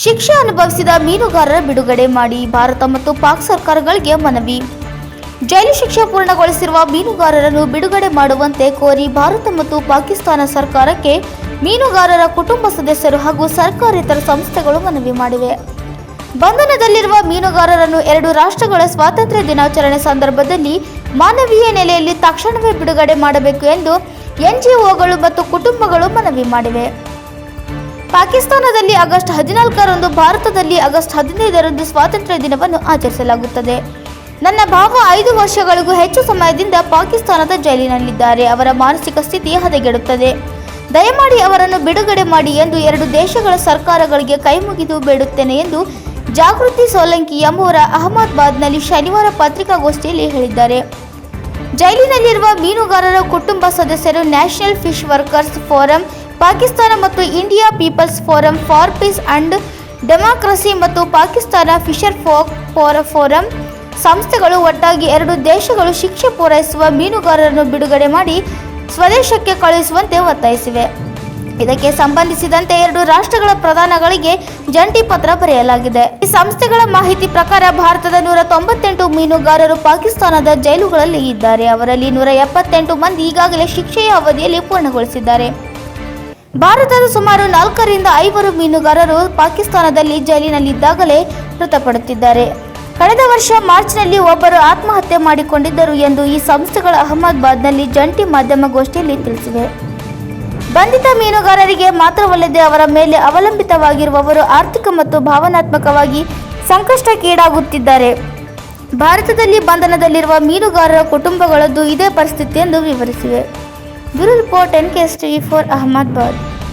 ಶಿಕ್ಷೆ ಅನುಭವಿಸಿದ ಮೀನುಗಾರರ ಬಿಡುಗಡೆ ಮಾಡಿ ಭಾರತ ಮತ್ತು ಪಾಕ್ ಸರ್ಕಾರಗಳಿಗೆ ಮನವಿ. ಜೈಲು ಶಿಕ್ಷೆ ಪೂರ್ಣಗೊಳಿಸಿರುವ ಮೀನುಗಾರರನ್ನು ಬಿಡುಗಡೆ ಮಾಡುವಂತೆ ಕೋರಿ ಭಾರತ ಮತ್ತು ಪಾಕಿಸ್ತಾನ ಸರ್ಕಾರಕ್ಕೆ ಮೀನುಗಾರರ ಕುಟುಂಬ ಸದಸ್ಯರು ಹಾಗೂ ಸರ್ಕಾರೇತರ ಸಂಸ್ಥೆಗಳು ಮನವಿ ಮಾಡಿವೆ. ಬಂಧನದಲ್ಲಿರುವ ಮೀನುಗಾರರನ್ನು ಎರಡು ರಾಷ್ಟ್ರಗಳ ಸ್ವಾತಂತ್ರ್ಯ ದಿನಾಚರಣೆ ಸಂದರ್ಭದಲ್ಲಿ ಮಾನವೀಯ ನೆಲೆಯಲ್ಲಿ ತಕ್ಷಣವೇ ಬಿಡುಗಡೆ ಮಾಡಬೇಕು ಎಂದು ಎನ್ಜಿಒಗಳು ಮತ್ತು ಕುಟುಂಬಗಳು ಮನವಿ ಮಾಡಿವೆ. ಪಾಕಿಸ್ತಾನದಲ್ಲಿ ಆಗಸ್ಟ್ 14ರಂದು, ಭಾರತದಲ್ಲಿ ಆಗಸ್ಟ್ 15ರಂದು ಸ್ವಾತಂತ್ರ್ಯ ದಿನವನ್ನು ಆಚರಿಸಲಾಗುತ್ತದೆ. ನನ್ನ ಭಾವ 5 ವರ್ಷಗಳಿಗೂ ಹೆಚ್ಚು ಸಮಯದಿಂದ ಪಾಕಿಸ್ತಾನದ ಜೈಲಿನಲ್ಲಿದ್ದಾರೆ. ಅವರ ಮಾನಸಿಕ ಸ್ಥಿತಿ ಹದಗೆಡುತ್ತದೆ. ದಯಮಾಡಿ ಅವರನ್ನು ಬಿಡುಗಡೆ ಮಾಡಿ ಎಂದು ಎರಡು ದೇಶಗಳ ಸರ್ಕಾರಗಳಿಗೆ ಕೈಮುಗಿದು ಬೇಡುತ್ತೇನೆ ಎಂದು ಜಾಗೃತಿ ಸೋಲಂಕಿ ಎಂಬುವರ ಅಹಮದಾಬಾದ್ನಲ್ಲಿ ಶನಿವಾರ ಪತ್ರಿಕಾಗೋಷ್ಠಿಯಲ್ಲಿ ಹೇಳಿದ್ದಾರೆ. ಜೈಲಿನಲ್ಲಿರುವ ಮೀನುಗಾರರ ಕುಟುಂಬ ಸದಸ್ಯರು national fish workers forum Pakistan ಮತ್ತು India people's forum for peace and democracy ಮತ್ತು ಪಾಕಿಸ್ತಾನ ಫಿಶರ್ ಫೋಕ್ ಫೋರಂ ಸಂಸ್ಥೆಗಳು ಒಟ್ಟಾಗಿ ಎರಡು ದೇಶಗಳು ಶಿಕ್ಷೆ ಪೂರೈಸುವ ಮೀನುಗಾರರನ್ನು ಬಿಡುಗಡೆ ಮಾಡಿ ಸ್ವದೇಶಕ್ಕೆ ಕಳುಹಿಸುವಂತೆ ಒತ್ತಾಯಿಸಿವೆ. ಇದಕ್ಕೆ ಸಂಬಂಧಿಸಿದಂತೆ ಎರಡು ರಾಷ್ಟ್ರಗಳ ಪ್ರಧಾನಗಳಿಗೆ ಜಂಟಿ ಪತ್ರ ಬರೆಯಲಾಗಿದೆ. ಈ ಸಂಸ್ಥೆಗಳ ಮಾಹಿತಿ ಪ್ರಕಾರ ಭಾರತದ 198 ಮೀನುಗಾರರು ಪಾಕಿಸ್ತಾನದ ಜೈಲುಗಳಲ್ಲಿ ಇದ್ದಾರೆ. ಅವರಲ್ಲಿ 178 ಮಂದಿ ಈಗಾಗಲೇ ಶಿಕ್ಷೆಯ ಅವಧಿಯಲ್ಲಿ ಪೂರ್ಣಗೊಳಿಸಿದ್ದಾರೆ. ಭಾರತದ ಸುಮಾರು 4 ರಿಂದ 5 ಮೀನುಗಾರರು ಪಾಕಿಸ್ತಾನದಲ್ಲಿ ಜೈಲಿನಲ್ಲಿದ್ದಾಗಲೇ ಮೃತಪಡುತ್ತಿದ್ದಾರೆ. ಕಳೆದ ವರ್ಷ ಮಾರ್ಚ್ನಲ್ಲಿ ಒಬ್ಬರು ಆತ್ಮಹತ್ಯೆ ಮಾಡಿಕೊಂಡಿದ್ದರು ಎಂದು ಈ ಸಂಸ್ಥೆಗಳ ಅಹಮದಾಬಾದ್ನಲ್ಲಿ ಜಂಟಿ ಮಾಧ್ಯಮಗೋಷ್ಠಿಯಲ್ಲಿ ತಿಳಿಸಿವೆ. ಬಂಧಿತ ಮೀನುಗಾರರಿಗೆ ಮಾತ್ರವಲ್ಲದೆ ಅವರ ಮೇಲೆ ಅವಲಂಬಿತವಾಗಿರುವವರು ಆರ್ಥಿಕ ಮತ್ತು ಭಾವನಾತ್ಮಕವಾಗಿ ಸಂಕಷ್ಟಕ್ಕೀಡಾಗುತ್ತಿದ್ದಾರೆ. ಭಾರತದಲ್ಲಿ ಬಂಧನದಲ್ಲಿರುವ ಮೀನುಗಾರರ ಕುಟುಂಬಗಳದ್ದು ಇದೇ ಪರಿಸ್ಥಿತಿ ಎಂದು ವಿವರಿಸಿವೆ. Bureau report NKS TV4 Ahmedabad.